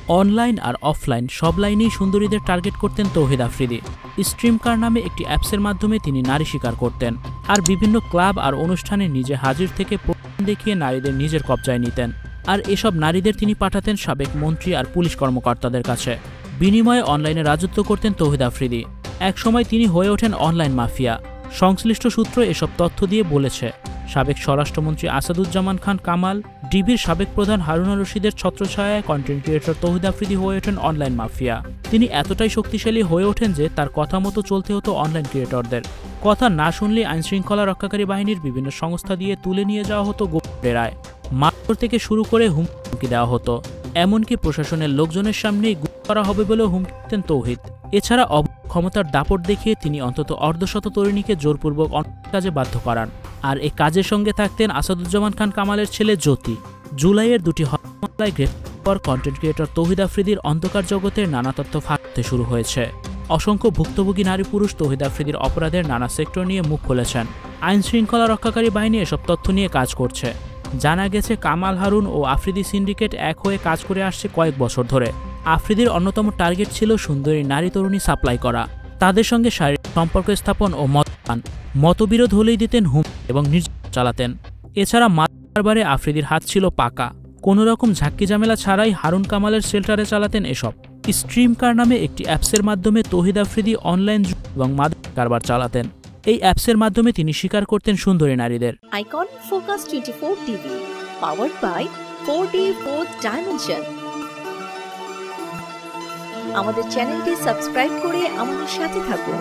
Online আর offline সব লাইনেই সুন্দরীদের target করতেন তৌহিদ আফ্রিদি। স্ট্রিমকার নামে একটি অ্যাপসের মাধ্যমে তিনি নারী শিকার করতেন আর বিভিন্ন ক্লাব আর অনুষ্ঠানে নিজে হাজির থেকে প্রমাণ দেখিয়ে নারীদের নিজের কবজায় নিতেন। আর এসব নারীদের তিনি পাঠাতেন সাবেক মন্ত্রী আর পুলিশ কর্মকর্তাদের কাছে। বিনিময়ে অনলাইনে রাজত্ব করতেন তৌহিদ আফ্রিদি। একসময় তিনি হয়ে ওঠেন অনলাইন মাফিয়া। সংশ্লিষ্ট সূত্র এসব তথ্য দিয়ে বলেছে, সাবেক স্বরাষ্ট্রমন্ত্রী আসাদুজ্জামান খান কামাল, ডিবির সাবেক প্রধান হারুন আর রশিদের ছত্রছায়ায় কন্টেন্ট ক্রিয়েটর তৌহিদ আফ্রিদি হয়ে ওঠেন অনলাইন মাফিয়া। তিনি এতটাই শক্তিশালী হয়ে ওঠেন যে তার কথা মতো চলতে হতো অনলাইন ক্রিয়েটরদের। কথা না শুনলে আইনশৃঙ্খলা রক্ষাকারী বাহিনীর বিভিন্ন সংস্থা দিয়ে তুলে নিয়ে যাওয়া হতো গোপন ডেরায়। মারধর থেকে শুরু করে হুমকি দেওয়া হতো, এমনকি প্রশাসনের লোকজনের সামনেই গুলি করা হবে বলেও হুমকি দিতেন তৌহিদ। এছাড়া ক্ষমতার দাপট দেখিয়ে তিনি অন্তত অর্ধশত তরুণীকে জোরপূর্বক অনেক কাজে বাধ্য করান। আর এই কাজের সঙ্গে থাকতেন আসাদুজ্জামান খান কামালের ছেলে জ্যোতি। জুলাইয়ের 2টি হত্যা মামলায় গ্রেফতারের পর কন্টেন্ট ক্রিয়েটর তৌহিদ আফ্রিদির অন্ধকার জগতের নানা তথ্য ফাঁস হতে শুরু হয়েছে। অসংখ্য ভুক্তভোগী নারী পুরুষ তৌহিদ আফ্রিদির অপরাধের নানা সেক্টর নিয়ে মুখ খুলেছেন। আইন শৃঙ্খলা রক্ষাকারী বাহিনী এসব তথ্য নিয়ে কাজ করছে। জানা গেছে, কামাল, হারুন ও আফ্রিদি সিন্ডিকেট এক হয়ে কাজ করে আসছে কয়েক বছর ধরে। আফ্রিদির অন্যতম টার্গেট ছিল সুন্দরী নারী তরুণী সাপ্লাই করা, তাদের সঙ্গে শারীরিক সম্পর্ক স্থাপন ও মদ্যপান। মতবিরোধ হলেই দিতেন হুমকি এবং নির্যাতন চালাতেন। এছাড়া মাদক কারবারে আফ্রিদির হাত ছিল পাকা। কোনো রকম ঝাক্কি ঝামেলা ছাড়াই হারুন কামালের শেল্টারে চালাতেন এসব। স্ট্রিমকার নামে একটি অ্যাপসের মাধ্যমে তৌহিদ আফ্রিদি অনলাইন এবং মাদক কারবার চালাতেন। এই অ্যাপসের মাধ্যমে তিনি শিকার করতেন সুন্দরী নারীদের। Icon focus 24 TV, powered by 4D Fourth Dimension। আমাদের চ্যানেলটি সাবস্ক্রাইব করে আমাদের সাথে থাকুন।